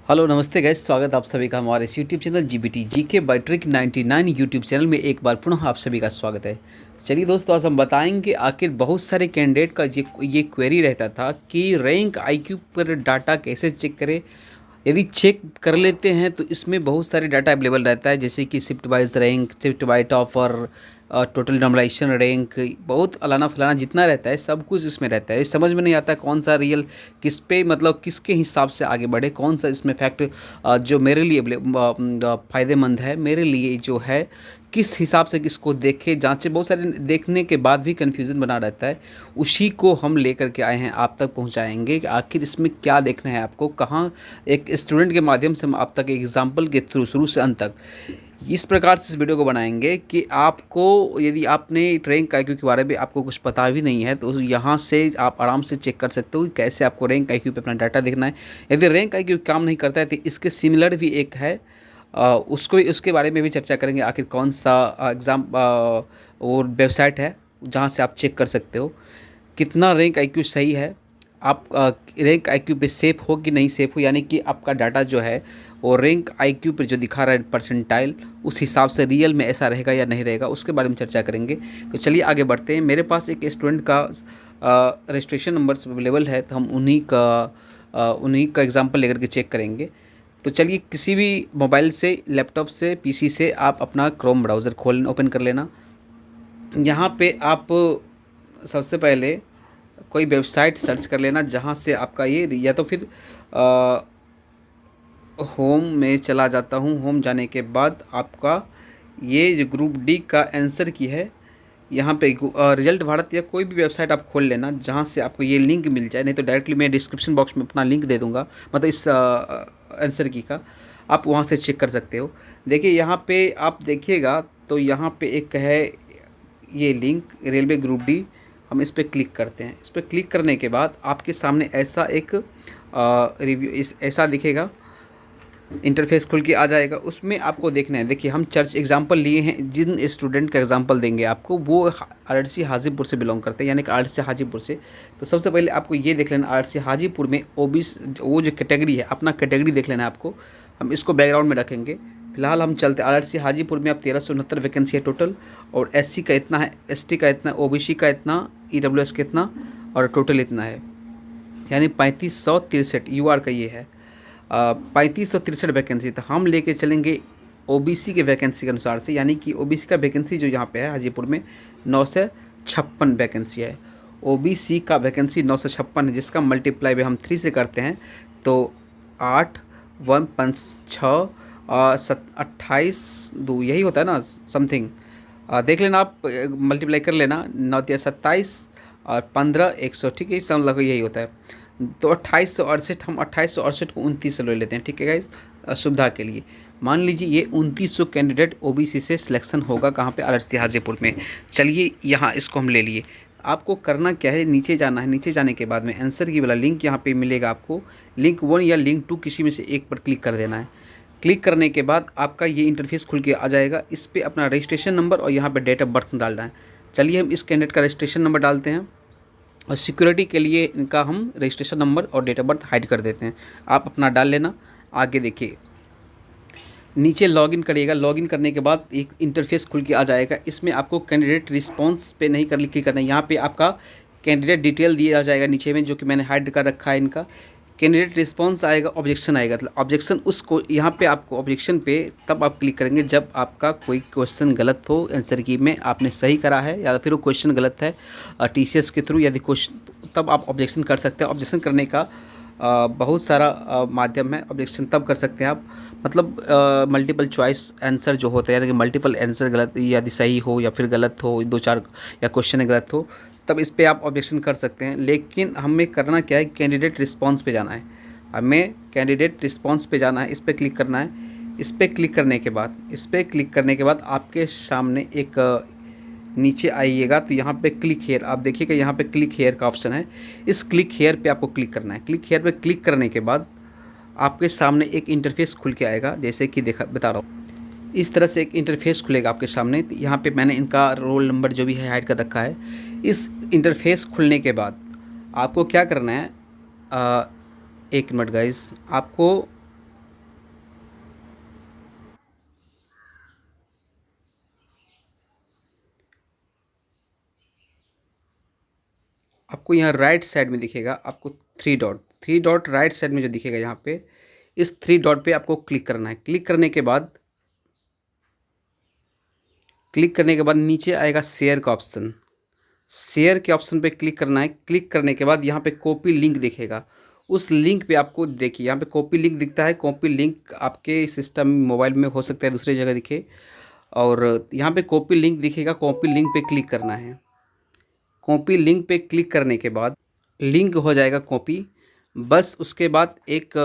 Hello नमस्ते guys, स्वागत आप सभी का हमारे इस YouTube channel GBT GK by trick 99 YouTube channel में एक बार पुनः आप सभी का स्वागत है। चलिए दोस्तों, आज हम बताएंगे आखिर बहुत सारे कैंडिडेट का ये क्वेरी रहता था कि रैंक आईक्यू पर डाटा कैसे चेक करें। यदि चेक कर लेते हैं तो इसमें बहुत सारे डाटा अवेलेबल रहता है, जैसे कि shift wise rank, shift by topper, total normalization rank, बहुत अलाना फलाना जितना रहता है सब कुछ इसमें रहता है। समझ में नहीं आता कौन सा रियल किस पे, मतलब किसके हिसाब से आगे बढ़े, कौन सा इसमें फैक्ट जो मेरे लिए फ़ायदेमंद है, मेरे लिए जो है किस हिसाब से किसको देखे जांचे, बहुत सारे देखने के बाद भी कन्फ्यूज़न बना रहता है। उसी को हम लेकर के आए हैं, आप तक पहुंचाएंगे कि आखिर इसमें क्या देखना है आपको, कहाँ एक स्टूडेंट के माध्यम से हम आप तक एग्जाम्पल के थ्रू शुरू से अंत तक इस प्रकार से इस वीडियो को बनाएंगे कि आपको, यदि आपने रैंक आईक्यू के बारे में आपको कुछ पता भी नहीं है तो यहाँ से आप आराम से चेक कर सकते हो कि कैसे आपको रैंक आईक्यू पे अपना डाटा देखना है। यदि रैंक आईक्यू काम नहीं करता है तो इसके सिमिलर भी एक है, उसको उसके बारे में भी चर्चा करेंगे। आखिर कौन सा एग्ज़ाम और वेबसाइट है जहाँ से आप चेक कर सकते हो कितना रैंक आईक्यू सही है, आप रैंक आईक्यू पे सेफ हो कि नहीं सेफ हो, यानी कि आपका डाटा जो है वो रैंक आईक्यू पर जो दिखा रहा है परसेंटाइल, उस हिसाब से रियल में ऐसा रहेगा या नहीं रहेगा, उसके बारे में चर्चा करेंगे। तो चलिए आगे बढ़ते हैं। मेरे पास एक स्टूडेंट का रजिस्ट्रेशन नंबर अवेलेबल है, तो हम उन्हीं का एग्जाम्पल लेकर के चेक करेंगे। तो चलिए, किसी भी मोबाइल से, लैपटॉप से, पीसी से आप अपना क्रोम ब्राउज़र ओपन कर लेना। यहाँ पे आप सबसे पहले कोई वेबसाइट सर्च कर लेना जहाँ से आपका ये, या तो फिर होम में चला जाता हूँ। होम जाने के बाद आपका ये जो ग्रुप डी का आंसर की है, यहाँ पे रिजल्ट भारत या कोई भी वेबसाइट आप खोल लेना जहाँ से आपको ये लिंक मिल जाए, नहीं तो डायरेक्टली मैं डिस्क्रिप्शन बॉक्स में अपना लिंक दे दूँगा, मतलब इस आंसर की का आप वहाँ से चेक कर सकते हो। देखिए यहाँ पे आप देखिएगा तो यहाँ पे एक है ये लिंक, रेलवे ग्रुप डी। हम इस पर क्लिक करते हैं। इस पर क्लिक करने के बाद आपके सामने ऐसा एक रिव्यू ऐसा दिखेगा, इंटरफेस खुल के आ जाएगा। उसमें आपको देखना है, देखिए हम चर्च एग्जांपल लिए हैं, जिन स्टूडेंट का एग्जांपल देंगे आपको वो आरसी हाजीपुर से बिलोंग करते हैं, यानी कि आरसी हाजीपुर से। तो सबसे पहले आपको ये देख लेना, आरसी हाजीपुर में ओबीसी वो जो कैटेगरी है, अपना कैटेगरी देख लेना है आपको। हम इसको बैकग्राउंड में रखेंगे। फिलहाल हम चलते, आरसी हाजीपुर में अब 1369 वैकेंसी है टोटल, और एससी का इतना है, एसटी का इतना, ओबीसी का इतना, ईडब्ल्यूएस का इतना, और टोटल इतना है, यानी 3563 यूआर का ये है। 3563 वैकेंसी। तो हम लेके चलेंगे ओबीसी के वैकेंसी के अनुसार से, यानी कि ओबीसी का वैकेंसी जो यहाँ पे है हाजीपुर में 956 वैकेंसी है। ओबीसी का वैकेंसी 956 है, जिसका मल्टीप्लाई भी हम 3 से करते हैं तो 8 1 5 6 28 2 यही होता है ना समथिंग। देख लेना आप, मल्टीप्लाई कर लेना, 9 या 27 और 15 100, ठीक है, सब लगभग यही होता है। तो 2868, हम 2868 को 29 से ले लेते हैं, ठीक है गाइस, सुविधा के लिए। मान लीजिए ये 2900 कैंडिडेट ओबीसी से सिलेक्शन होगा, कहाँ पे, आरसी हाजीपुर में। चलिए यहाँ इसको हम ले लिए। आपको करना क्या है, नीचे जाना है। नीचे जाने के बाद में आंसर की वाला लिंक यहाँ पे मिलेगा आपको, लिंक 1 या लिंक 2 किसी में से एक पर क्लिक कर देना है। क्लिक करने के बाद आपका ये इंटरफेस खुल के आ जाएगा। इस पर अपना रजिस्ट्रेशन नंबर और यहाँ पर डेट ऑफ बर्थ डालना है। चलिए हम इस कैंडिडेट का रजिस्ट्रेशन नंबर डालते हैं, और सिक्योरिटी के लिए इनका हम रजिस्ट्रेशन नंबर और डेट ऑफ बर्थ हाइड कर देते हैं। आप अपना डाल लेना। आगे देखिए, नीचे लॉगिन करिएगा। लॉगिन करने के बाद एक इंटरफेस खुल के आ जाएगा। इसमें आपको कैंडिडेट रिस्पांस पे नहीं कर क्लिक करना है, यहाँ पे आपका कैंडिडेट डिटेल दिया जाएगा नीचे में, जो कि मैंने हाइड कर रखा है इनका। कैंडिडेट रिस्पांस आएगा, ऑब्जेक्शन आएगा, तो ऑब्जेक्शन उसको यहाँ पे आपको ऑब्जेक्शन पे तब आप क्लिक करेंगे जब आपका कोई क्वेश्चन गलत हो, आंसर की में आपने सही करा है या फिर वो क्वेश्चन गलत है टीसीएस के थ्रू, यदि क्वेश्चन, तब आप ऑब्जेक्शन कर सकते हैं। ऑब्जेक्शन करने का बहुत सारा माध्यम है। ऑब्जेक्शन तब कर सकते हैं आप, मतलब मल्टीपल चॉइस आंसर जो होता है, यानी कि मल्टीपल आंसर गलत, यदि सही हो या फिर गलत हो, 2-4 या क्वेश्चन गलत हो, तब इस पर आप ऑब्जेक्शन कर सकते हैं। लेकिन हमें करना क्या है, कैंडिडेट रिस्पांस पे जाना है। हमें कैंडिडेट रिस्पांस पे जाना है, इस पर क्लिक करना है। इस पर क्लिक करने के बाद आपके सामने एक नीचे आइएगा तो यहाँ पे क्लिक हेयर, आप देखिएगा यहाँ पे क्लिक हेयर का ऑप्शन है। इस क्लिक हेयर पे आपको क्लिक करना है। क्लिक हेयर पे क्लिक करने के बाद आपके सामने एक इंटरफेस खुल के आएगा, जैसे कि बता रहा हूँ। इस तरह से एक इंटरफेस खुलेगा आपके सामने। तो यहाँ पे मैंने इनका रोल नंबर जो भी है हाइड कर रखा है। इस इंटरफेस खुलने के बाद आपको क्या करना है, एक मिनट गाइस, आपको आपको यहाँ राइट साइड में दिखेगा आपको थ्री डॉट राइट साइड में जो दिखेगा यहाँ पे, इस थ्री डॉट पे आपको क्लिक करना है। क्लिक करने के बाद नीचे आएगा शेयर का ऑप्शन। शेयर के ऑप्शन पे क्लिक करना है। क्लिक करने के बाद यहाँ पे कॉपी लिंक दिखेगा, उस लिंक पे आपको देखिए यहाँ पे कॉपी लिंक दिखता है। कॉपी लिंक आपके सिस्टम मोबाइल में हो सकता है दूसरी जगह दिखे, और यहाँ पे कॉपी लिंक दिखेगा, कॉपी लिंक पे क्लिक करना है। कॉपी लिंक पे क्लिक करने के बाद लिंक हो जाएगा कॉपी। बस उसके बाद एक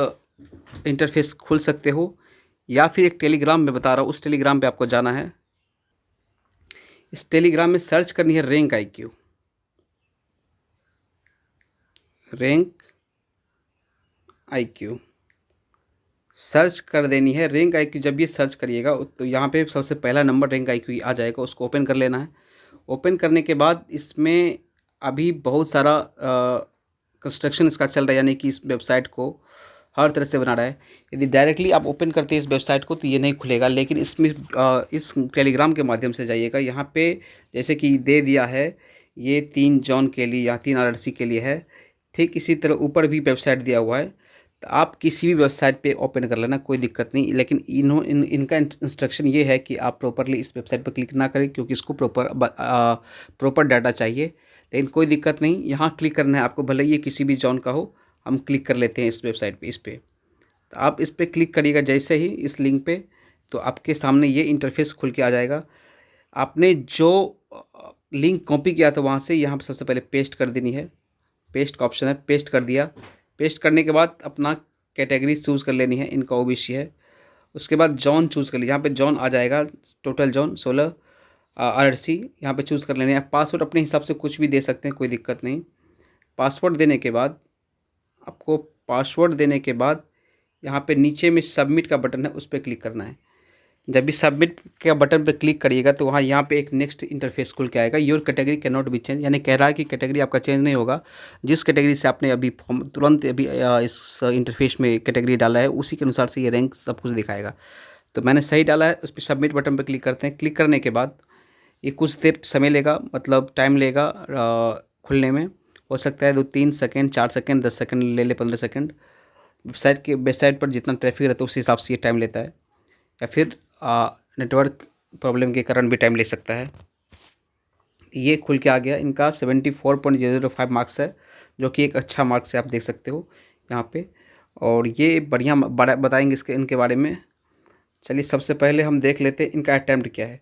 इंटरफेस खोल सकते हो, या फिर एक टेलीग्राम में बता रहा हूँ, उस टेलीग्राम पे आपको जाना है। इस टेलीग्राम में सर्च करनी है rank IQ। Rank IQ search कर देनी है। रैंक IQ जब ये सर्च करिएगा तो यहाँ पे सबसे पहला नंबर रैंक IQ आ जाएगा, उसको ओपन कर लेना है। ओपन करने के बाद इसमें अभी बहुत सारा कंस्ट्रक्शन इसका चल रहा है, यानी कि इस वेबसाइट को हर तरह से बना रहा है। यदि डायरेक्टली आप ओपन करते हैं इस वेबसाइट को तो ये नहीं खुलेगा, लेकिन इसमें इस टेलीग्राम के माध्यम से जाइएगा। यहाँ पे जैसे कि दे दिया है ये 3 जॉन के लिए या 3 RRC के लिए है, ठीक इसी तरह ऊपर भी वेबसाइट दिया हुआ है। तो आप किसी भी वेबसाइट पे ओपन कर लेना, कोई दिक्कत नहीं। लेकिन इनका इंस्ट्रक्शन ये है कि आप प्रॉपरली इस वेबसाइट पर क्लिक ना करें, क्योंकि इसको प्रॉपर डाटा चाहिए। लेकिन कोई दिक्कत नहीं, यहाँ क्लिक करना है आपको, भले ये किसी भी जॉन का हो। हम क्लिक कर लेते हैं इस वेबसाइट पे। इस पर तो आप इस पर क्लिक करिएगा जैसे ही इस लिंक पे, तो आपके सामने ये इंटरफेस खुल के आ जाएगा। आपने जो लिंक कॉपी किया था वहाँ से यहाँ पर सबसे पहले पेस्ट कर देनी है। पेस्ट का ऑप्शन है, पेस्ट कर दिया। पेस्ट करने के बाद अपना कैटेगरी चूज़ कर लेनी है। इनका OBC है। उसके बाद जॉन चूज़ कर लीजिए। यहाँ पे जॉन आ जाएगा, टोटल जॉन 16 RRC यहाँ पे चूज़ कर लेनी है। पासवर्ड अपने हिसाब से कुछ भी दे सकते हैं, कोई दिक्कत नहीं। पासवर्ड देने के बाद यहाँ पे नीचे में सबमिट का बटन है, उस पर क्लिक करना है। जब भी सबमिट के बटन पर क्लिक करिएगा तो वहाँ यहाँ पे एक नेक्स्ट इंटरफेस खुल के आएगा। Your category can not be change, यानी कह रहा है कि कैटेगरी आपका चेंज नहीं होगा। जिस कैटेगरी से आपने अभी तुरंत अभी इस इंटरफेस में कैटेगरी डाला है उसी के अनुसार से ये रैंक सब कुछ दिखाएगा। तो मैंने सही डाला है, उस पर सबमिट बटन पर क्लिक करते हैं। क्लिक करने के बाद ये कुछ देर समय लेगा, मतलब टाइम लेगा खुलने में। हो सकता है 2-3 सेकेंड, 4 सेकेंड, 10 सेकेंड ले ले, 15 सेकेंड। वेबसाइट पर जितना ट्रैफिक रहता है उस हिसाब से ये टाइम लेता है, या फिर नेटवर्क प्रॉब्लम के कारण भी टाइम ले सकता है। ये खुल के आ गया। इनका 74.005 मार्क्स है, जो कि एक अच्छा मार्क्स है, आप देख सकते हो यहाँ पे। और ये बढ़िया बताएंगे इनके बारे में। चलिए सबसे पहले हम देख लेते हैं इनका अटैम्प्ट क्या है।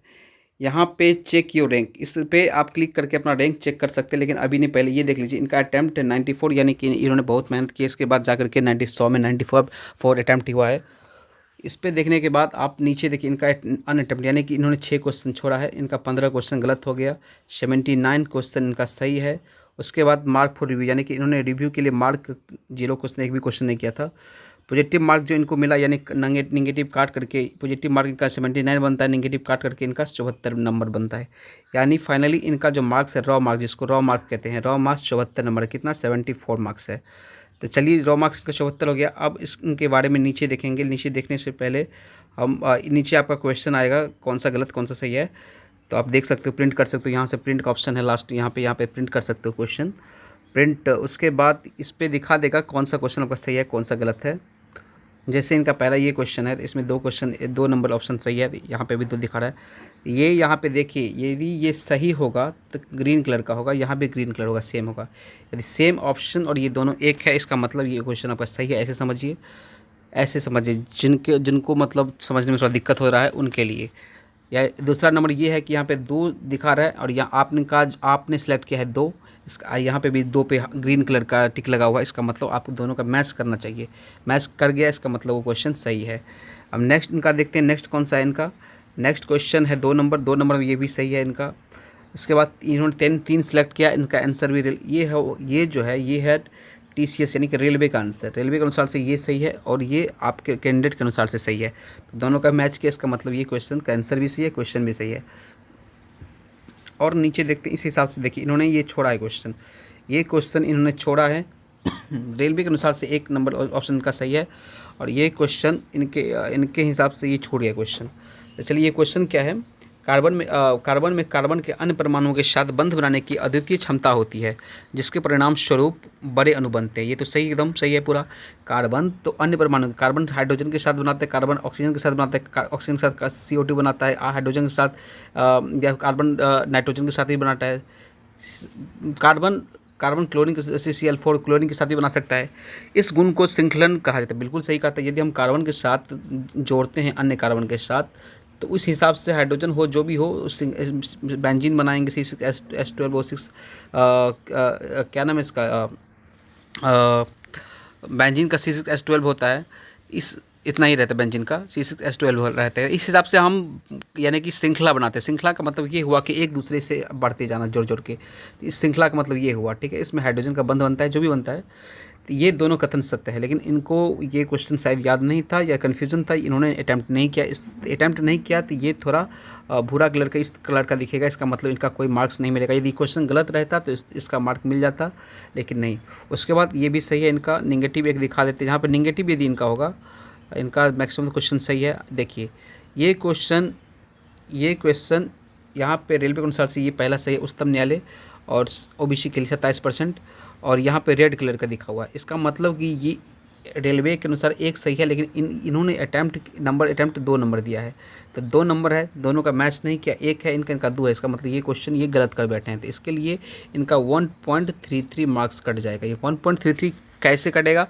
यहाँ पे चेक योर रैंक, इस पे आप क्लिक करके अपना रैंक चेक कर सकते हैं। लेकिन अभी नहीं, पहले ये देख लीजिए। इनका अटैम्प्ट 94, यानी कि इन्होंने बहुत मेहनत की, इसके बाद जाकर के 100 में 94 अटैम्प्ट हुआ है। इस पे देखने के बाद आप नीचे देखिए इनका अनअटेम्प्ट, यानी कि इन्होंने 6 क्वेश्चन छोड़ा है। इनका 15 क्वेश्चन गलत हो गया, 79 क्वेश्चन इनका सही है। उसके बाद मार्क फॉर रिव्यू, यानी कि इन्होंने रिव्यू के लिए मार्क 0 क्वेश्चन, एक भी क्वेश्चन नहीं किया था। पॉजिटिव मार्क जो इनको मिला, यानी नेगेटिव काट करके पॉजिटिव मार्क इनका 79 बनता है, नेगेटिव काट करके इनका 74 नंबर बनता है। यानी फाइनली इनका जो मार्क्स है, रॉ मार्क्स, जिसको रॉ मार्क्स कहते हैं, रॉ मार्क्स 74 नंबर, कितना 74 मार्क्स है। तो चलिए रॉ मार्क्स का 74 हो गया। अब इनके बारे में नीचे देखेंगे। नीचे देखने से पहले हम नीचे आपका क्वेश्चन आएगा, कौन सा गलत कौन सा सही है, तो आप देख सकते हो, प्रिंट कर सकते हो। यहाँ से प्रिंट का ऑप्शन है लास्ट, यहाँ पे प्रिंट कर सकते हो क्वेश्चन प्रिंट। उसके बाद इस पर दिखा देगा कौन सा क्वेश्चन आपका सही है, कौन सा गलत है। जैसे इनका पहला ये क्वेश्चन है, इसमें 2 नंबर ऑप्शन सही है, यहाँ पे भी 2 दिखा रहा है। ये यहाँ पे देखिए, यदि ये सही होगा तो ग्रीन कलर का होगा, यहाँ भी ग्रीन कलर होगा, सेम होगा। यदि सेम ऑप्शन और ये दोनों एक है, इसका मतलब ये क्वेश्चन आपका सही है। ऐसे समझिए जिनको मतलब समझने में थोड़ा दिक्कत हो रहा है उनके लिए। या दूसरा नंबर ये है कि यहाँ पे 2 दिखा रहा है, और यहाँ आपने सेलेक्ट किया है 2, इसका यहाँ पे भी 2 पे ग्रीन कलर का टिक लगा हुआ है। इसका मतलब आपको दोनों का मैच करना चाहिए। मैच कर गया, इसका मतलब वो क्वेश्चन सही है। अब नेक्स्ट इनका देखते हैं, नेक्स्ट कौन सा है इनका। नेक्स्ट क्वेश्चन है 2 नंबर में, ये भी सही है इनका। इसके बाद इन्होंने 3 सेलेक्ट किया, इनका आंसर भी ये है TCS, यानी कि रेलवे का आंसर। रेलवे के अनुसार से ये सही है, और ये आपके कैंडिडेट के अनुसार से सही है। तो दोनों का मैच किया, इसका मतलब ये क्वेश्चन का आंसर भी सही है, क्वेश्चन भी सही है। और नीचे देखते हैं, इस हिसाब से देखिए इन्होंने ये छोड़ा है क्वेश्चन, ये क्वेश्चन इन्होंने छोड़ा है। रेलवे के अनुसार से 1 नंबर ऑप्शन का सही है, और ये क्वेश्चन इनके हिसाब से ये छोड़ गया क्वेश्चन। तो चलिए ये क्वेश्चन क्या है, कार्बन में कार्बन के अन्य परमाणुओं के साथ बंध बनाने की अद्वितीय क्षमता होती है, जिसके परिणाम स्वरूप बड़े अणु बनते हैं। ये तो सही, एकदम सही है पूरा। कार्बन तो अन्य परमाणु, कार्बन हाइड्रोजन के साथ बनाते हैं, कार्बन ऑक्सीजन के साथ बनाते हैं, ऑक्सीजन के साथ CO2 बनाता है, हाइड्रोजन के साथ या कार्बन नाइट्रोजन के साथ ही बनाता है। कार्बन कार्बन क्लोरीन के CCl4 क्लोरीन के साथ भी बना सकता है। इस गुण को श्रृंखलन कहा जाता है। बिल्कुल सही कहा था। यदि हम कार्बन के साथ जोड़ते हैं अन्य कार्बन के साथ, तो उस हिसाब से हाइड्रोजन हो जो भी हो बेंजीन बनाएंगे। C6H12O6 क्या नाम है इसका, बेंजीन का C6H12 होता है। इस इतना ही रहता है बेंजीन का, C6H12 रहता है। इस हिसाब से हम यानी कि श्रृंखला बनाते हैं। श्रृंखला का मतलब ये हुआ कि एक दूसरे से बढ़ते जाना जोड़ जोड़ के। इस श्रृंखला का मतलब ये हुआ, ठीक है। इसमें हाइड्रोजन का बंध बनता है, जो भी बनता है। तो ये दोनों कथन सत्य है, लेकिन इनको ये क्वेश्चन शायद याद नहीं था या कन्फ्यूजन था, इन्होंने अटैम्प्ट नहीं किया। इस अटैम्प्ट नहीं किया तो ये थोड़ा भूरा कलर का, इस कलर का दिखेगा। इसका मतलब इनका कोई मार्क्स नहीं मिलेगा। यदि क्वेश्चन गलत रहता तो इसका मार्क मिल जाता, लेकिन नहीं। उसके बाद ये भी सही है, इनका निगेटिव एक दिखा देते हैं। जहाँ पर निगेटिव यदि इनका होगा, इनका मैक्सिमम क्वेश्चन सही है। देखिए ये क्वेश्चन यहाँ पे रेलवे के अनुसार से ये पहला सही है, उच्चतम न्यायालय और OBC के लिए 27%। और यहाँ पे रेड कलर का दिखा हुआ है। इसका मतलब कि ये रेलवे के अनुसार एक सही है, लेकिन इन्होंने अटैम्प्ट 2 नंबर दिया है। तो 2 नंबर है, दोनों का मैच नहीं किया। एक है इनका 2 है। इसका मतलब ये क्वेश्चन ये गलत कर बैठे हैं। तो इसके लिए इनका 1.33 मार्क्स कट जाएगा। ये 1.33 कैसे कटेगा,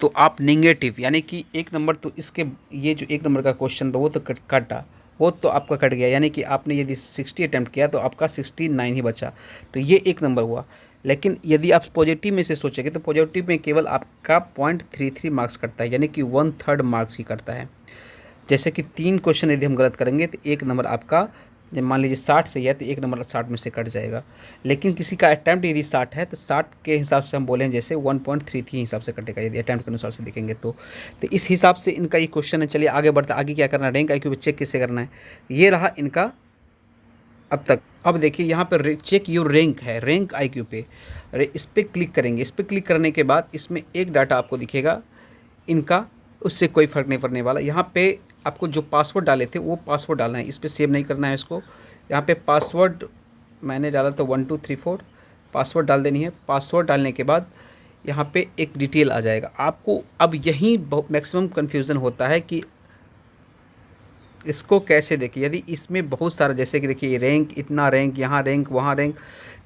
तो आप निगेटिव यानी कि 1 नंबर, तो इसके ये जो 1 नंबर का क्वेश्चन था वो तो कटा, वो तो आपका कट गया। यानी कि आपने यदि 60 अटैम्प्ट किया तो आपका 69 ही बचा, तो ये 1 नंबर हुआ। लेकिन यदि आप पॉजिटिव में से सोचेंगे तो पॉजिटिव में केवल आपका 0.33 मार्क्स कटता है, यानी कि 1/3 मार्क्स ही करता है। जैसे कि 3 क्वेश्चन यदि हम गलत करेंगे तो 1 नंबर आपका, जब मान लीजिए 60 सही है तो 1 नंबर 60 में से कट जाएगा। लेकिन किसी का अटैम्प्ट यदि 60 है तो 60 के हिसाब से हम बोलें जैसे 1.33 हिसाब से कटेगा, यदि अटैम्प्ट के अनुसार से देखेंगे तो इस हिसाब से इनका ये क्वेश्चन है। चलिए आगे बढ़ते, आगे क्या करना है, रैंक IQ चेक कैसे करना है, ये रहा इनका अब तक। अब देखिए यहाँ पर चेक योर रैंक है, रैंक IQ पे। इस पर क्लिक करेंगे। इस पर क्लिक करने के बाद इसमें एक डाटा आपको दिखेगा इनका, उससे कोई फ़र्क नहीं पड़ने वाला। यहाँ पे आपको जो पासवर्ड डाले थे वो पासवर्ड डालना है, इस पर सेव नहीं करना है इसको। यहाँ पे पासवर्ड मैंने डाला तो 1 2 3 4 पासवर्ड डाल देनी है। पासवर्ड डालने के बाद यहाँ पे एक डिटेल आ जाएगा आपको। अब यहीं मैक्सिमम कन्फ्यूज़न होता है कि इसको कैसे देखें। यदि इसमें बहुत सारा, जैसे कि देखिए रैंक, इतना रैंक, यहाँ रैंक, वहाँ रैंक,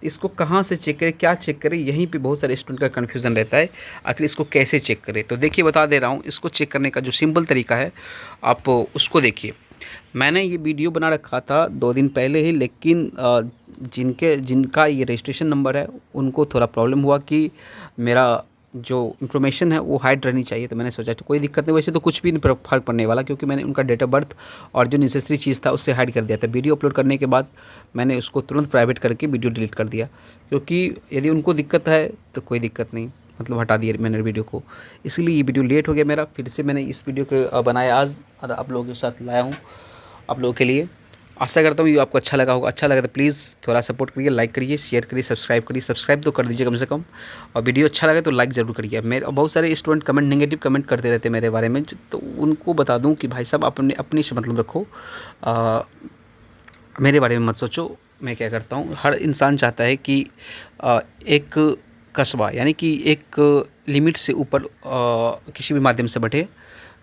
इसको कहाँ से चेक करें, क्या चेक करें, यहीं पे बहुत सारे स्टूडेंट का कन्फ्यूज़न रहता है। आखिर इसको कैसे चेक करें, तो देखिए बता दे रहा हूँ। इसको चेक करने का जो सिंपल तरीका है आप उसको देखिए। मैंने ये वीडियो बना रखा था 2 दिन पहले ही, लेकिन जिनका ये रजिस्ट्रेशन नंबर है उनको थोड़ा प्रॉब्लम हुआ कि मेरा जो इन्फॉर्मेशन है वो हाइड रहनी चाहिए। तो मैंने सोचा तो कोई दिक्कत नहीं, वैसे तो कुछ भी नहीं फ़र्क पड़ने वाला, क्योंकि मैंने उनका डेट ऑफ बर्थ और जो नेसेसरी चीज़ था उससे हाइड कर दिया था। वीडियो अपलोड करने के बाद मैंने उसको तुरंत प्राइवेट करके वीडियो डिलीट कर दिया, क्योंकि यदि उनको दिक्कत है तो कोई दिक्कत नहीं, मतलब हटा दिया मैंने वीडियो को। इसलिए ये वीडियो लेट हो गया मेरा, फिर से मैंने इस वीडियो को बनाया आज और आप लोगों के साथ लाया हूँ आप लोगों के लिए। आशा करता हूँ ये आपको अच्छा लगा होगा। अच्छा लगा तो प्लीज़ थोड़ा सपोर्ट करिए, लाइक करिए, शेयर करिए, सब्सक्राइब करिए। सब्सक्राइब तो कर दीजिए कम से कम, और वीडियो अच्छा लगे तो लाइक ज़रूर करिए। मेरे बहुत सारे स्टूडेंट कमेंट नेगेटिव कमेंट करते रहते हैं मेरे बारे में, तो उनको बता दूँ कि भाई साहब अपने से मतलब रखो, मेरे बारे में मत सोचो। मैं क्या करता हूँ, हर इंसान चाहता है कि एक कस्बा यानी कि एक लिमिट से ऊपर किसी भी माध्यम से बढ़े।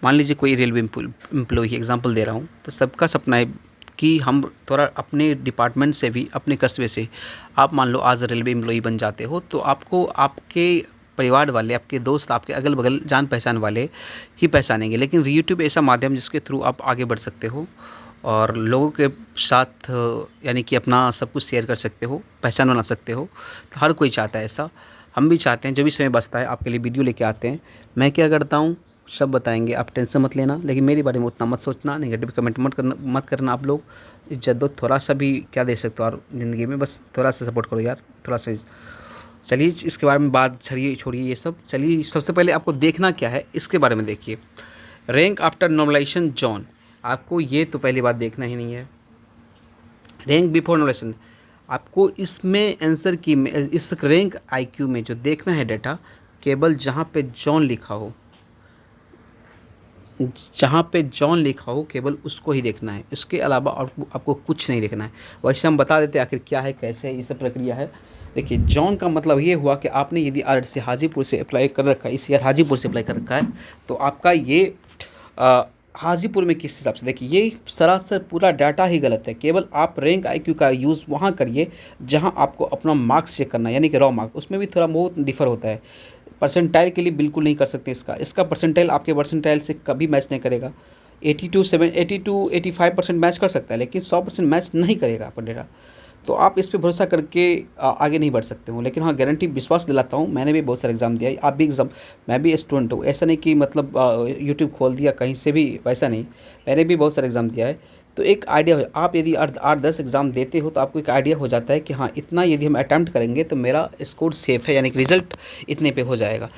मान लीजिए कोई रेलवे एम्प्लॉई, एग्जांपल दे रहा हूँ, तो सबका सपना है कि हम थोड़ा अपने डिपार्टमेंट से भी, अपने कस्बे से, आप मान लो आज रेलवे एम्प्लॉई बन जाते हो तो आपको आपके परिवार वाले, आपके दोस्त, आपके अगल बगल जान पहचान वाले ही पहचानेंगे। लेकिन यूट्यूब ऐसा माध्यम जिसके थ्रू आप आगे बढ़ सकते हो और लोगों के साथ यानी कि अपना सब कुछ शेयर कर सकते हो, पहचान बना सकते हो। तो हर कोई चाहता है ऐसा, हम भी चाहते हैं। जो भी समय बचता है आपके लिए वीडियो लेके आते हैं। मैं क्या करता हूँ सब बताएंगे, आप टेंशन मत लेना, लेकिन मेरे बारे में उतना मत सोचना, नेगेटिव कमेंट मत करना। आप लोग इज्जत दो, थोड़ा सा भी क्या दे सकते हो और ज़िंदगी में, बस थोड़ा सा सपोर्ट करो यार, थोड़ा सा। चलिए इसके बारे में बात छोड़िए ये सब। चलिए सबसे पहले आपको देखना क्या है इसके बारे में देखिए। रैंक आफ्टर नॉर्मलाइजेशन जोन, आपको ये तो पहली बात देखना ही नहीं है। रैंक बिफोर नॉर्मलाइजेशन, आपको इसमें आंसर की इस रैंक IQ में जो देखना है डाटा, केवल जहाँ पे जॉन लिखा हो, जहाँ पे जॉन लिखा हो केवल उसको ही देखना है, इसके अलावा आपको कुछ नहीं देखना है। वैसे हम बता देते हैं आखिर क्या है, कैसे है, ये सब प्रक्रिया है। देखिए, जॉन का मतलब ये हुआ कि आपने यदि आरएससी हाजीपुर से अप्लाई कर रखा है, इस ईयर हाजीपुर से अप्लाई कर रखा है, तो आपका ये अ, हाजीपुर में किस हिसाब से, देखिए ये सरासर पूरा डाटा ही गलत है। केवल आप रैंक आईक्यू का यूज़ वहाँ करिए जहाँ आपको अपना मार्क्स चेक करना है, यानी कि रॉ मार्क, उसमें भी थोड़ा बहुत डिफर होता है। परसेंटाइल के लिए बिल्कुल नहीं कर सकते इसका परसेंटाइल आपके परसेंटाइल से कभी मैच नहीं करेगा। 82 85% मैच कर सकता है, लेकिन 100% मैच नहीं करेगा आपका डेटा। तो आप इस पे भरोसा करके आगे नहीं बढ़ सकते हो। लेकिन हाँ, गारंटी विश्वास दिलाता हूँ, मैंने भी बहुत सारे एग्ज़ाम दिया है, आप भी एग्ज़ाम, मैं भी स्टूडेंट हूँ, ऐसा नहीं कि मतलब यूट्यूब खोल दिया कहीं से भी, वैसा नहीं, मैंने भी बहुत सारे एग्ज़ाम दिया है। तो एक आइडिया हो, आप यदि 8-10 एग्ज़ाम देते हो तो आपको एक आइडिया हो जाता है कि हाँ, इतना यदि हम अटैम्प्ट करेंगे तो मेरा स्कोर सेफ़ है, यानी कि रिज़ल्ट इतने पे हो जाएगा।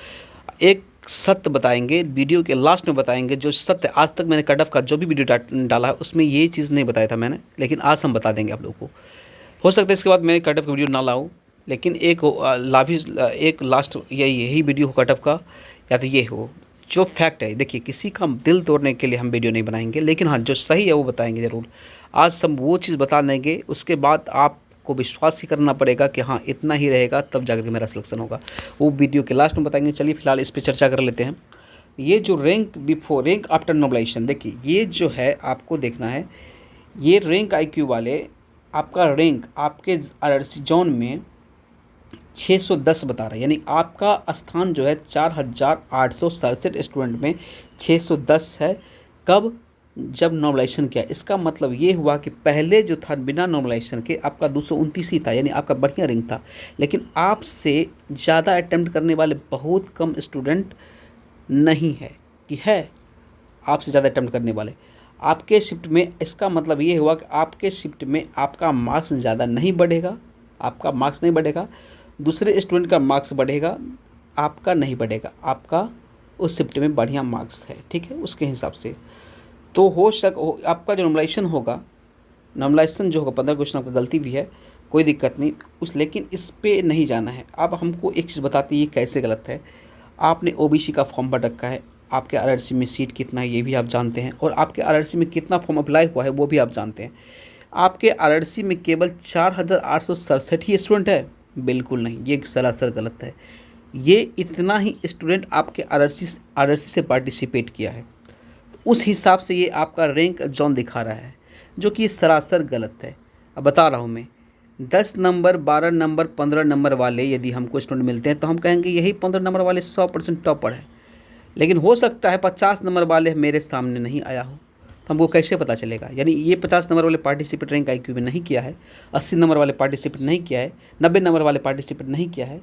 एक सत्य बताएंगे, वीडियो के लास्ट में बताएंगे जो सत्य। आज तक मैंने कट ऑफ का जो भी वीडियो डाला है उसमें ये चीज़ नहीं बताया था मैंने, लेकिन आज हम बता देंगे आप लोगों को। हो सकता है इसके बाद मैं कट ऑफ का वीडियो ना लाऊं, लेकिन एक लास्ट यही वीडियो हो कट ऑफ का, या तो ये हो जो फैक्ट है। देखिए, किसी का दिल तोड़ने के लिए हम वीडियो नहीं बनाएंगे, लेकिन हाँ, जो सही है वो बताएंगे ज़रूर। आज हम वो चीज़ बता देंगे, उसके बाद आपको विश्वास ही करना पड़ेगा कि हाँ, इतना ही रहेगा तब जाकर के मेरा सिलेक्शन होगा। वो वीडियो के लास्ट में बताएंगे। चलिए फिलहाल इस पर चर्चा कर लेते हैं। ये जो rank before, rank after normalization, देखिए ये जो है आपको देखना है, ये रैंक आईक्यू वाले आपका रैंक आपके आरआरसी जोन में 610 बता रहा है, यानी आपका स्थान जो है 4867 स्टूडेंट में 610 है। कब? जब नॉर्मलाइजेशन किया। इसका मतलब ये हुआ कि पहले जो था बिना नॉर्मलाइजेशन के आपका 229 ही था, यानी आपका बढ़िया रैंक था। लेकिन आपसे ज़्यादा अटेम्प्ट करने वाले बहुत कम स्टूडेंट नहीं है, कि है आपसे ज़्यादा अटेम्प्ट करने वाले आपके शिफ्ट में। इसका मतलब ये हुआ कि आपके शिफ्ट में आपका मार्क्स ज़्यादा नहीं बढ़ेगा, आपका मार्क्स नहीं बढ़ेगा, दूसरे स्टूडेंट का मार्क्स बढ़ेगा, आपका नहीं बढ़ेगा। आपका उस शिफ्ट में बढ़िया मार्क्स है, ठीक है, उसके हिसाब से। तो आपका जो नॉर्मलाइजेशन होगा, नॉर्मलाइजेशन जो होगा 15 क्वेश्चन आपका गलती भी है, कोई दिक्कत नहीं लेकिन इस पे नहीं जाना है। अब हमको एक चीज़ बताती है ये कैसे गलत है। आपने ओबीसी का फॉर्म भर रखा है, आपके आरआरसी में सीट कितना है ये भी आप जानते हैं, और आपके आरआरसी में कितना फॉर्म अप्लाई हुआ है वो भी आप जानते हैं। आपके आरआरसी में केवल 4867 ही स्टूडेंट है, बिल्कुल नहीं, ये सरासर गलत है। ये इतना ही स्टूडेंट आपके आरआरसी से पार्टिसिपेट किया है, तो उस हिसाब से ये आपका रैंक जोन दिखा रहा है, जो कि सरासर गलत है। अब बता रहा हूँ मैं, 10 नंबर, 12 नंबर, 15 नंबर वाले यदि हमको स्टूडेंट मिलते हैं तो हम कहेंगे यही 15 नंबर वाले 100% टॉपर है। लेकिन हो सकता है 50 नंबर वाले मेरे सामने नहीं आया हो, तो हमको कैसे पता चलेगा? यानी ये 50 नंबर वाले पार्टिसिपेट रैंक आईक्यू में नहीं किया है, 80 नंबर वाले पार्टिसिपेट नहीं किया है, 90 नंबर वाले पार्टिसिपेट नहीं किया है,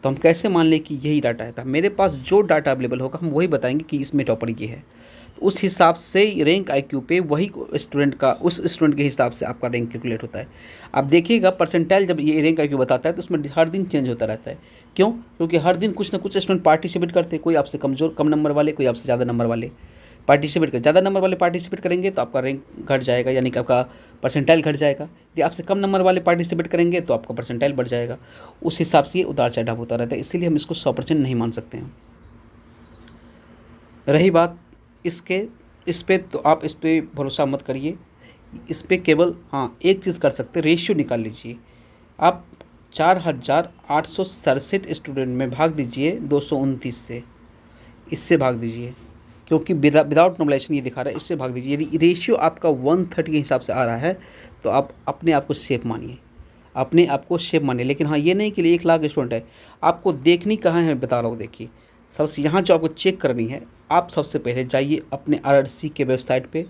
तो हम कैसे मान लें कि यही डाटा है? तो मेरे पास जो डाटा अवेलेबल होगा हम वही बताएंगे कि इसमें टॉपर ये है। तो उस हिसाब से रैंक आईक्यू पे वही स्टूडेंट का, उस स्टूडेंट के हिसाब से आपका रैंक कैलकुलेट होता है। आप देखिएगा परसेंटाइल जब ये रैंक आईक्यू बताता है तो उसमें हर दिन चेंज होता रहता है। क्यों? क्योंकि हर दिन कुछ ना कुछ स्टूडेंट पार्टिसिपेट करते हैं, कोई आपसे कम नंबर वाले, कोई आपसे ज़्यादा नंबर वाले पार्टिसिपेट कर, ज़्यादा नंबर वाले पार्टिसिपेट करेंगे तो आपका रैंक घट जाएगा, यानी कि आपका परसेंटाइल घट जाएगा। यदि आपसे कम नंबर वाले पार्टिसिपेट करेंगे तो आपका परसेंटाइल बढ़ जाएगा। उस हिसाब से ये उतार चढ़ाव होता रहता है, इसीलिए हम इसको 100% नहीं मान सकते हैं। रही बात इस पे तो आप इस पर भरोसा मत करिए। इस पर केवल हाँ एक चीज़ कर सकते, रेशियो निकाल लीजिए। आप 4867 स्टूडेंट में भाग दीजिए 229 से, इससे भाग दीजिए, क्योंकि विदाउट नॉर्मलाइजेशन ये दिखा रहा है, इससे भाग दीजिए। यदि रेशियो आपका 130 के हिसाब से आ रहा है तो आप अपने आप को सेफ मानिए, अपने आप को सेफ मानिए। लेकिन हाँ, ये नहीं कि 1 लाख स्टूडेंट है, आपको देखनी कहाँ है बता रहा हूँ। देखिए, सबसे यहाँ जो आपको चेक करनी है, आप सबसे पहले जाइए अपने आरआरसी के वेबसाइट पे,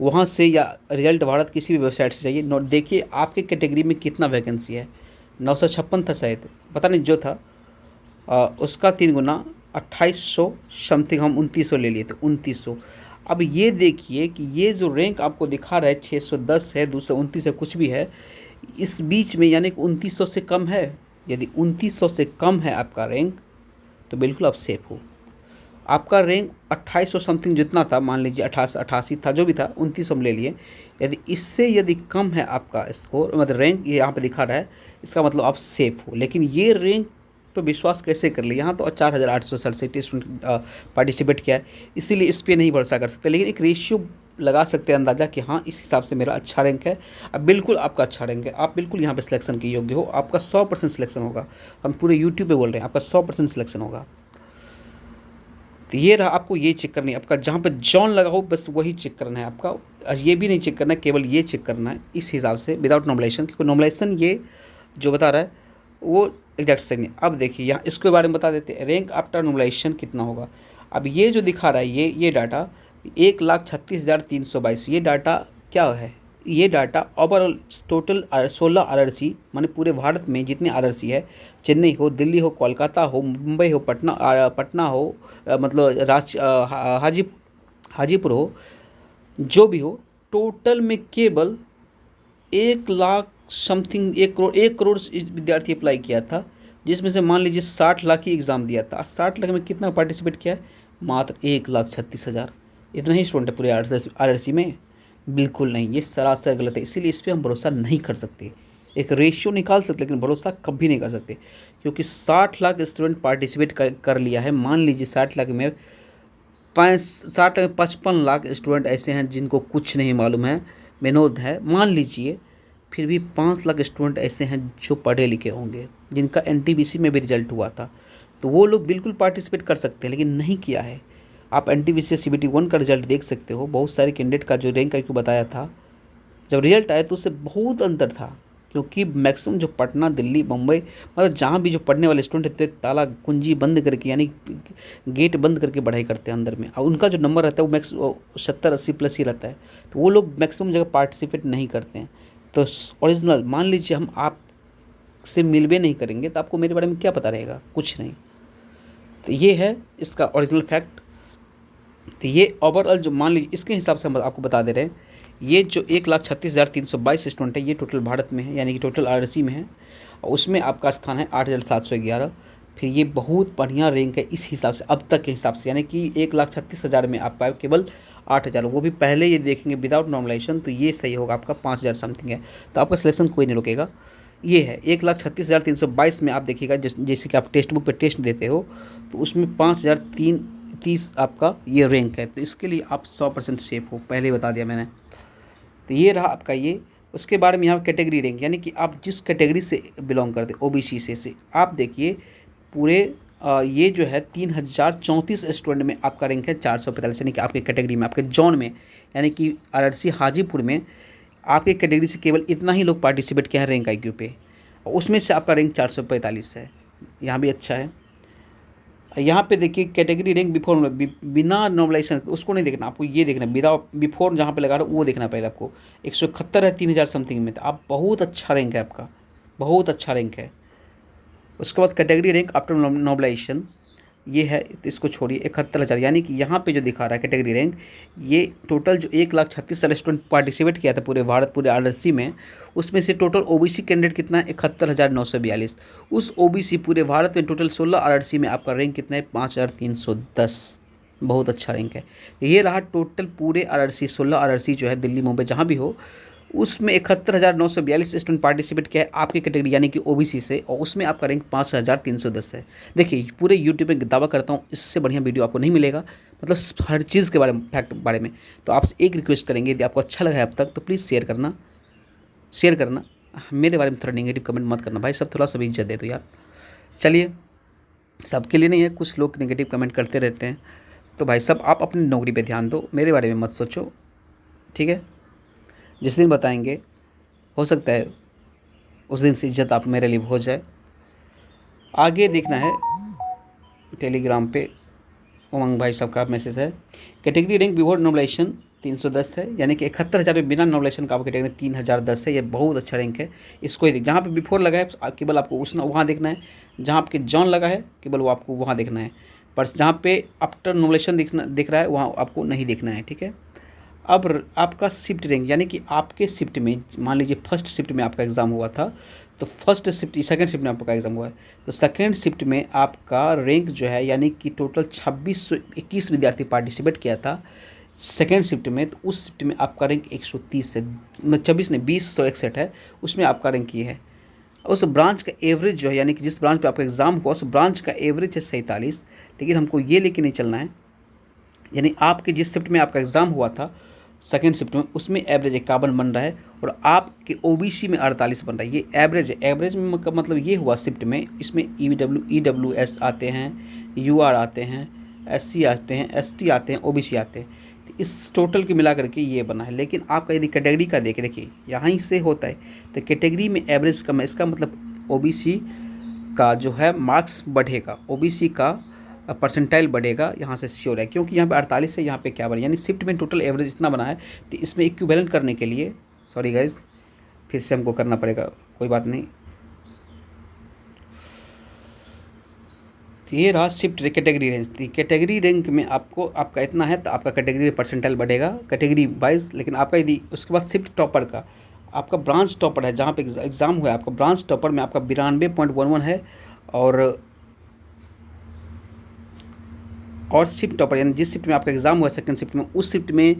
वहाँ से या रिजल्ट भारत किसी भी वेबसाइट से जाइए, नोट देखिए आपके कैटेगरी में कितना वैकेंसी है। 956 था शायद, पता नहीं जो था, उसका 3 गुना 2800 समथिंग, हम 2900 ले लिए थे, 2900। अब ये देखिए कि ये जो रैंक आपको दिखा रहा है 610 है, 229 है, कुछ भी है इस बीच में, यानी कि 2900 से कम है। यदि 2900 से कम है आपका रैंक तो बिल्कुल आप सेफ हो। आपका रैंक 2800 समथिंग जितना था, मान लीजिए 88 था, जो भी था, 2900 हम ले लिए। यदि इससे यदि कम है आपका स्कोर, मतलब रैंक ये यहाँ पे दिखा रहा है, इसका मतलब आप सेफ हो। लेकिन ये रैंक पर विश्वास कैसे कर ले। यहाँ तो 4,867 स्टूडेंट पार्टिसिपेट किया है, इसीलिए इस पर नहीं भरोसा कर सकते, लेकिन एक रेशियो लगा सकते हैं अंदाज़ा कि हाँ इस हिसाब से मेरा अच्छा रैंक है। अब बिल्कुल आपका अच्छा रैंक है, आप बिल्कुल यहाँ पे सिलेक्शन के योग्य हो, आपका 100% सिलेक्शन होगा। हम पूरे यूट्यूब पे बोल रहे हैं, आपका 100% सिलेक्शन होगा। तो ये रहा, आपको ये चेक करनी है, आपका जहाँ पे जॉन लगा हो बस वही चेक करना है आपका। ये भी नहीं चेक करना है, केवल ये चेक करना है इस हिसाब से विदाउट नॉमिनेशन, क्योंकि नॉमिनेशन ये जो बता रहा है वो एग्जैक्ट सही नहीं। अब देखिए यहाँ इसके बारे में बता देते हैं, रैंक आफ्टर नॉमिनेशन कितना होगा। अब ये जो दिखा रहा है ये डाटा 1,36,322, ये डाटा क्या है, ये डाटा ओवरऑल टोटल 16 RRC माने पूरे भारत में जितने RRC है, चेन्नई हो, दिल्ली हो, कोलकाता हो, मुंबई हो, पटना हो, मतलब हाजीपुर हो, जो भी हो, टोटल में केवल 1 लाख समथिंग 1 करोड़ विद्यार्थी अप्लाई किया था, जिसमें से मान लीजिए 60 लाख ही एग्ज़ाम दिया था। 60 लाख में कितना पार्टिसिपेट किया है, मात्र 1,36,000। इतना ही स्टूडेंट है पूरे RRC में, बिल्कुल नहीं, ये सरासर गलत है। इसीलिए इस पर हम भरोसा नहीं कर सकते। एक रेशियो निकाल सकते लेकिन भरोसा कभी नहीं कर सकते, क्योंकि 60 लाख स्टूडेंट पार्टिसिपेट कर लिया है। मान लीजिए 60 लाख में 55 लाख स्टूडेंट ऐसे हैं जिनको कुछ नहीं मालूम है, विनोद है मान लीजिए, फिर भी 5 लाख स्टूडेंट ऐसे हैं जो पढ़े लिखे होंगे, जिनका NTPC में भी रिजल्ट हुआ था, तो वो लोग बिल्कुल पार्टिसिपेट कर सकते हैं, लेकिन नहीं किया है। आप NTPC CBT 1 का रिजल्ट देख सकते हो, बहुत सारे कैंडिडेट का जो रैंक IQ बताया था, जब रिजल्ट आया तो उससे बहुत अंतर था, क्योंकि मैक्सिमम जो पटना, दिल्ली, मुंबई, मतलब जहाँ भी जो पढ़ने वाले स्टूडेंट थे, ताला कुंजी बंद करके यानी गेट बंद करके पढ़ाई करते हैं अंदर में, और उनका जो नंबर रहता है वो 70-80 प्लस ही रहता है, तो वो लोग मैक्सिमम जगह पार्टिसिपेट नहीं करते हैं। तो ओरिजिनल मान लीजिए हम आप से मिलवे नहीं करेंगे तो आपको मेरे बारे में क्या पता रहेगा, कुछ नहीं। तो ये है इसका ओरिजिनल फैक्ट। तो ये ओवरऑल जो मान लीजिए इसके हिसाब से हम आपको बता दे रहे हैं, ये जो 1,36,322 स्टूडेंट है ये टोटल भारत में है, यानी कि टोटल RRC में है, और उसमें आपका स्थान है 8,711। फिर ये बहुत बढ़िया रैंक है इस हिसाब से, अब तक के हिसाब से, यानी कि 1,36,000 में आप पाए केवल 8,000, वो भी पहले ये देखेंगे विदाउट नॉमिनेशन, तो ये सही होगा आपका 5,000 समथिंग है, तो आपका सिलेक्शन कोई नहीं रुकेगा। ये है 1,36,322 में आप देखिएगा, जैसे कि आप टेक्स्ट बुक पर टेस्ट देते हो तो उसमें 5,030 आपका ये रैंक है, तो इसके लिए आप 100% सेफ हो, पहले ही बता दिया मैंने। तो ये रहा आपका ये। उसके बारे में यहाँ कैटेगरी रैंक, यानी कि आप जिस कैटेगरी से बिलोंग करते OBC से आप देखिए पूरे ये जो है 3,034 स्टूडेंट में आपका रैंक है 445, यानी कि आपके कैटेगरी में, आपके जोन में, यानी कि RRC हाजीपुर में आपके कैटेगरी से केवल इतना ही लोग पार्टिसिपेट किया है रैंक IQ पे, और उसमें से आपका रैंक 445 है। यहाँ भी अच्छा है। यहाँ पे देखिए कैटेगरी रैंक बिफोर, बिना नॉमिनेशन, उसको नहीं देखना, आपको ये देखना विदाउट बिफोर जहाँ पे लगा रहा वो देखना पहले आपको। 171 है 3,000 समथिंग में, तो आप बहुत अच्छा रैंक है आपका, बहुत अच्छा रैंक है। उसके बाद कैटेगरी रैंक आफ्टर नॉमिनेशन ये है, तो इसको छोड़िए 71,000, यानी कि यहाँ पे जो दिखा रहा है कैटेगरी रैंक, ये टोटल जो 1,36,000 स्टूडेंट पार्टिसिपेट किया था पूरे भारत, पूरे RRC में, उसमें से टोटल OBC कैंडिडेट कितना है 71,942। उस OBC पूरे भारत में टोटल 16 RRC में आपका रैंक कितना है 5,310, बहुत अच्छा रैंक है। ये रहा टोटल पूरे RRC, 16 RRC जो है दिल्ली, मुंबई जहाँ भी हो, उसमें 71,942 स्टूडेंट पार्टिसिपेट किया है आपकी कैटेगरी यानी कि OBC से, और उसमें आपका रैंक 5,310 है। देखिए पूरे यूट्यूब में दावा करता हूँ इससे बढ़िया वीडियो आपको नहीं मिलेगा, मतलब हर चीज़ के बारे में, फैक्ट बारे में। तो आपसे एक रिक्वेस्ट करेंगे, यदि आपको अच्छा लगा है अब तक तो प्लीज़ शेयर करना। मेरे बारे में थोड़ा नेगेटिव कमेंट मत करना भाई, सब थोड़ा सा भी इज्जत दे दो यार। चलिए, सबके लिए नहीं है, कुछ लोग नेगेटिव कमेंट करते रहते हैं, तो भाई सब आप अपनी नौकरी पे ध्यान दो, मेरे बारे में मत सोचो, ठीक है। जिस दिन बताएंगे हो सकता है उस दिन से इज्जत आप मेरे लिए हो जाए। आगे देखना है टेलीग्राम पे उमंग भाई साहब का मैसेज है, कैटेगरी रैंक बिफोर नॉमिनेशन 310 है, यानी कि 71,000 में बिना नॉमिनेशन का आपका कैटेगरी 3,010 है। ये बहुत अच्छा रैंक है, इसको ही देख, जहाँ पे बिफोर लगा है केवल आपको वहाँ देखना है, जहाँ आपके जॉन लगा है केवल वो आपको वहाँ देखना है, पर जहाँ पे आफ्टर नॉमिनेशन दिख रहा है वहाँ आपको नहीं देखना है, ठीक है। अब आपका शिफ्ट रैंक, यानी कि आपके शिफ्ट में, मान लीजिए फर्स्ट शिफ्ट में आपका एग्ज़ाम हुआ था, तो फर्स्ट शिफ्ट, सेकंड शिफ्ट में आपका एग्ज़ाम हुआ है, तो सेकंड शिफ्ट में आपका रैंक जो है, यानी कि टोटल 2,621 विद्यार्थी पार्टिसिपेट किया था सेकंड शिफ्ट में, तो उस शिफ्ट में आपका रैंक 130 है, 26 नहीं 20,161 है, उसमें आपका रैंक ये है। उस ब्रांच का एवरेज जो है, यानी कि जिस ब्रांच पे आपका एग्ज़ाम हुआ उस ब्रांच का एवरेज है 47, लेकिन हमको ये लेके नहीं चलना है, यानी आपके जिस शिफ्ट में आपका एग्ज़ाम हुआ था सेकेंड शिफ्ट में, उसमें एवरेज 51 बन रहा है और आपके ओबीसी में 48 बन रहा है। ये एवरेज है। एवरेज में मतलब ये हुआ शिफ्ट में, इसमें ईडब्ल्यूएस आते हैं, यूआर आते हैं, एससी आते हैं, एसटी आते हैं, ओबीसी आते हैं। तो इस टोटल के मिला करके ये बना है। लेकिन आपका यदि कैटेगरी का देखिए यहाँ से होता है, तो कैटेगरी में एवरेज कम है, इसका मतलब ओबीसी का जो है मार्क्स बढ़ेगा, ओबीसी का परसेंटाइल बढ़ेगा, यहाँ से श्योर है, क्योंकि यहाँ पे 48 है, यहाँ पे क्या बना, यानी शिफ्ट में टोटल एवरेज इतना बना है। तो इसमें इक्विवेलेंट करने के लिए, सॉरी गाइज, फिर से हमको करना पड़ेगा, कोई बात नहीं। तो ये रहा shift category range. Category rank में आपको आपका इतना है तो आपका कैटेगरी परसेंटाइल बढ़ेगा कैटेगरी वाइज। लेकिन आपका यदि उसके बाद शिफ्ट टॉपर का, आपका ब्रांच टॉपर है, जहाँ पे एग्ज़ाम हुआ है आपका ब्रांच टॉपर में आपका 92.11 है, और शिफ्ट टॉपर यानी जिस शिफ्ट में आपका एग्ज़ाम हुआ है सेकंड शिफ्ट में, उस शिफ्ट में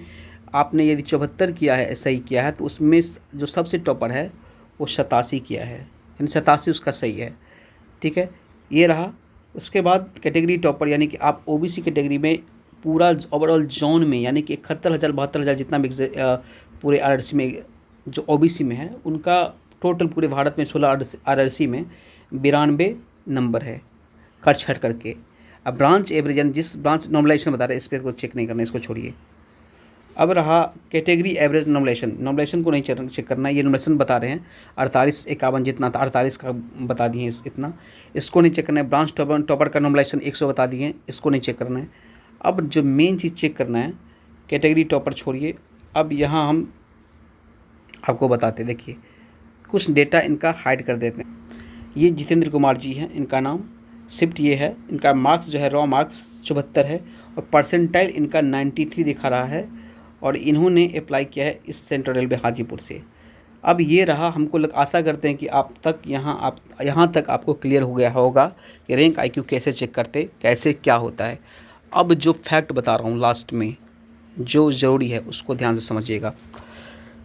आपने यदि 74 किया है, सही किया है, तो उसमें जो सबसे टॉपर है वो 87 किया है, यानी 87 उसका सही है। ठीक है, ये रहा। उसके बाद कैटेगरी टॉपर, यानी कि आप ओबीसी कैटेगरी में पूरा ओवरऑल जोन में, यानी कि 71,000 72,000 जितना भी पूरे आरआरसी में जो ओबीसी में है, उनका टोटल पूरे भारत में 16 आरआरसी में 92 नंबर है, खट छट करके। अब ब्रांच एवरेज, यानी जिस ब्रांच नॉर्मलाइजेशन बता रहे हैं, इस पर को चेक नहीं करना, इसको छोड़िए। अब रहा कैटेगरी एवरेज नॉर्मलाइजेशन को नहीं चेक करना, ये नॉर्मलाइजेशन बता रहे हैं 48 51 जितना था, 48 का बता दिए इतना, इसको नहीं चेक करना है। ब्रांच टॉपर का नॉर्मलाइजेशन 100 बता दिए, इसको नहीं चेक करना है। अब जो मेन चीज़ चेक करना है, कैटेगरी टॉपर छोड़िए, अब यहाँ हम आपको बताते, देखिए कुछ डेटा इनका हाइड कर देते हैं। ये जितेंद्र कुमार जी हैं, इनका नाम, शिफ्ट ये है, इनका मार्क्स जो है रॉ मार्क्स 74 है, और परसेंटाइल इनका 93 दिखा रहा है, और इन्होंने अप्लाई किया है इस सेंट्रल रेलवे हाजीपुर से। अब ये रहा, हमको आशा करते हैं कि आप यहाँ तक आपको क्लियर हो गया होगा कि रैंक आईक्यू कैसे चेक करते, कैसे क्या होता है। अब जो फैक्ट बता रहा हूँ लास्ट में, जो ज़रूरी है उसको ध्यान से समझिएगा।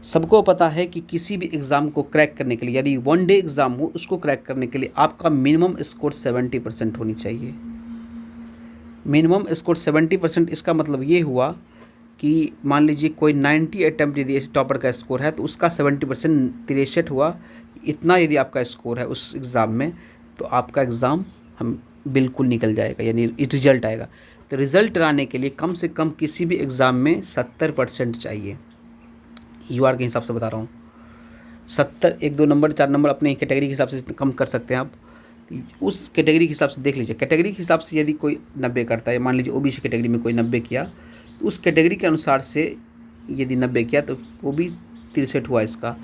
सबको पता है कि किसी भी एग्ज़ाम को क्रैक करने के लिए, यदि वन डे एग्ज़ाम हो, उसको क्रैक करने के लिए आपका मिनिमम स्कोर 70% होनी चाहिए। मिनिमम स्कोर 70%, इसका मतलब ये हुआ कि मान लीजिए कोई 90 अटैम्प्ट यदि टॉपर का स्कोर है तो उसका 70% 63 हुआ। इतना यदि आपका स्कोर है उस एग्ज़ाम में, तो आपका एग्ज़ाम हम बिल्कुल निकल जाएगा, यानी रिजल्ट आएगा। तो रिज़ल्ट आने के लिए कम से कम किसी भी एग्ज़ाम में 70% चाहिए। यूआर के हिसाब से बता रहा हूँ, 70, 1 2 नंबर 4 नंबर अपने कैटेगरी के हिसाब से कम कर सकते हैं आप। तो उस कैटेगरी के हिसाब से देख लीजिए, कैटेगरी के हिसाब से यदि कोई 90 करता है, मान लीजिए ओबीसी कैटेगरी में कोई 90 किया, तो उस कैटेगरी के अनुसार से यदि 90 किया तो वो भी 63 हुआ इसका।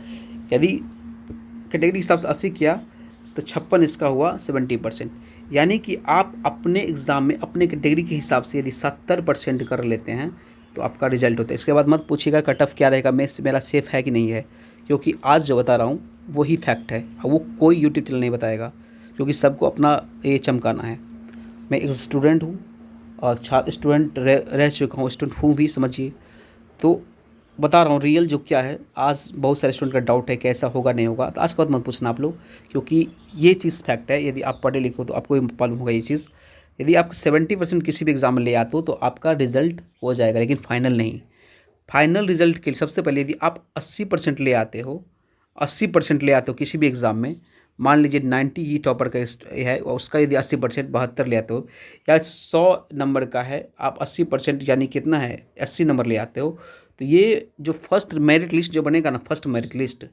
यदि कैटेगरी के हिसाब से 80 किया तो 56 इसका हुआ, 70%। यानी कि आप अपने एग्ज़ाम में अपने कैटेगरी के हिसाब से यदि 70% कर लेते हैं तो आपका रिजल्ट होता है। इसके बाद मत पूछिएगा कट ऑफ क्या रहेगा, मेरा सेफ़ है कि नहीं है, क्योंकि आज जो बता रहा हूँ वही फैक्ट है, वो कोई यूट्यूब चैनल नहीं बताएगा, क्योंकि सबको अपना ये चमकाना है। मैं एक स्टूडेंट हूँ और स्टूडेंट रह चुका हूँ, स्टूडेंट हूँ भी, समझिए। तो बता रहा हूँ रियल जो क्या है। आज बहुत सारे स्टूडेंट का डाउट है कैसा होगा नहीं होगा, तो आज के बाद मत पूछना आप लोग, क्योंकि ये चीज़ फैक्ट है। यदि आप पढ़े लिखे हो तो आपको भी मालूम होगा ये चीज़। यदि आप 70% किसी भी एग्ज़ाम में ले आते हो तो आपका रिज़ल्ट हो जाएगा, लेकिन फाइनल नहीं। फाइनल रिज़ल्ट के लिए सबसे पहले यदि आप 80% ले आते हो, 80% ले आते हो किसी भी एग्ज़ाम में, मान लीजिए 90 ही टॉपर का है और उसका यदि 80% 72 ले आते हो, या 100 नंबर का है, आप 80% यानी कितना है 80 नंबर ले आते हो, तो ये जो फर्स्ट मेरिट लिस्ट जो बनेगा ना, फर्स्ट मेरिट लिस्ट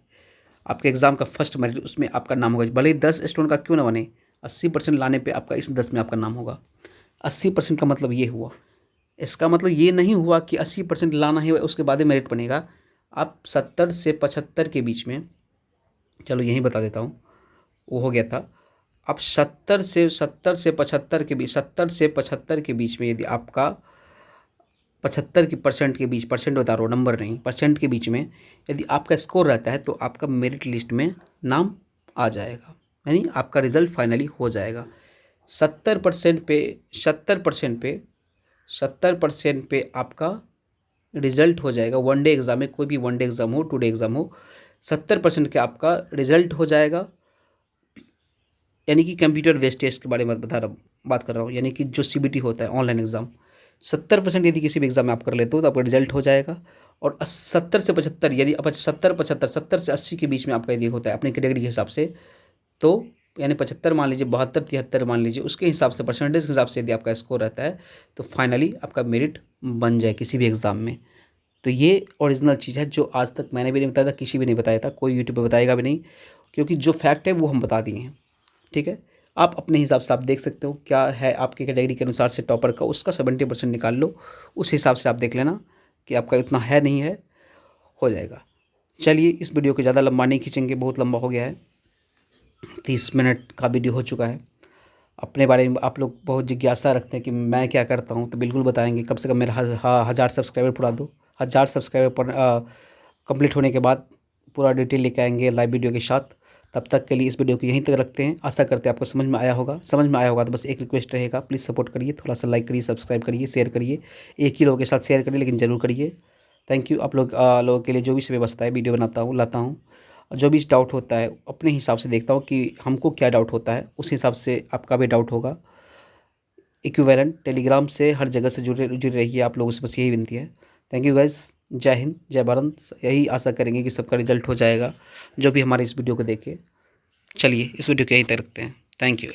आपके एग्ज़ाम का फर्स्ट मेरिट, उसमें आपका नाम होगा। भले ही 10 स्टूडेंट का क्यों ना बने, 80% लाने पे आपका इस 10 में आपका नाम होगा। 80% का मतलब ये हुआ, इसका मतलब ये नहीं हुआ कि 80% लाना है उसके बाद ही मेरिट बनेगा। आप 70 से 75 के बीच में, चलो यहीं बता देता हूँ, वो हो गया था। अब 70 से 75 के बीच, 70 से 75 के बीच में यदि आपका 75 की परसेंट के बीच, परसेंट बता रहा हूँ नंबर नहीं, परसेंट के बीच में यदि आपका स्कोर रहता है तो आपका मेरिट लिस्ट में नाम आ जाएगा, यानी आपका रिज़ल्ट फाइनली हो जाएगा। 70% पे 70% पे 70% पे आपका रिज़ल्ट हो जाएगा। वन डे एग्ज़ाम में, कोई भी वन डे एग्ज़ाम हो, टू डे एग्ज़ाम हो, 70% के आपका रिज़ल्ट हो जाएगा। यानी कि कंप्यूटर बेस्ड टेस्ट के बारे में बात कर रहा हूँ, यानी कि जो CBT होता है ऑनलाइन एग्ज़ाम, 70% यदि किसी भी एग्ज़ाम में आप कर लेते हो तो आपका रिजल्ट हो जाएगा। और 70 से 75 यदि 70 से 80 के बीच में आपका यदि होता है अपनी कैटेगरी के हिसाब से, तो यानी 75 मान लीजिए, 72 73 मान लीजिए, उसके हिसाब से परसेंटेज के हिसाब से यदि आपका स्कोर रहता है तो फाइनली आपका मेरिट बन जाए किसी भी एग्ज़ाम में। तो ये ओरिजिनल चीज़ है जो आज तक मैंने भी नहीं बताया था, किसी भी नहीं बताया था, कोई यूट्यूब पे बताएगा भी नहीं, क्योंकि जो फैक्ट है वो हम बता दिए हैं। ठीक है, आप अपने हिसाब से आप देख सकते हो क्या है आपकी कैटेगरी के अनुसार से टॉपर का, उसका 70% निकाल लो, उस हिसाब से आप देख लेना कि आपका इतना है नहीं है, हो जाएगा। चलिए, इस वीडियो को ज़्यादा लंबा नहीं खींचेंगे, बहुत लंबा हो गया है, 30 मिनट का वीडियो हो चुका है। अपने बारे में आप लोग बहुत जिज्ञासा रखते हैं कि मैं क्या करता हूँ, तो बिल्कुल बताएंगे। कम से कम मेरा 1000 सब्सक्राइबर पूरा दो, 1000 सब्सक्राइबर पर कंप्लीट होने के बाद पूरा डिटेल लेके आएंगे लाइव वीडियो के साथ। तब तक के लिए इस वीडियो को यहीं तक रखते हैं। आशा करते हैं आपको समझ में आया होगा। समझ में आया होगा तो बस एक रिक्वेस्ट रहेगा, प्लीज़ सपोर्ट करिए, थोड़ा सा लाइक करिए, सब्सक्राइब करिए, शेयर करिए। एक ही लोगों के साथ शेयर करिए, लेकिन ज़रूर करिए। Thank you. आप लोगों के लिए जो भी समय बचता है वीडियो बनाता हूँ, लाता हूँ। जो भी डाउट होता है अपने हिसाब से देखता हूँ कि हमको क्या डाउट होता है, उस हिसाब से आपका भी डाउट होगा। इक्विवेलेंट टेलीग्राम से हर जगह से जुड़े रहिए आप लोगों से, बस यही विनती है। Thank you guys. जय हिंद, जय भारत। यही आशा करेंगे कि सबका रिजल्ट हो जाएगा जो भी हमारे इस वीडियो को देखे। चलिए, इस वीडियो को यहीं तक रखते हैं। Thank you.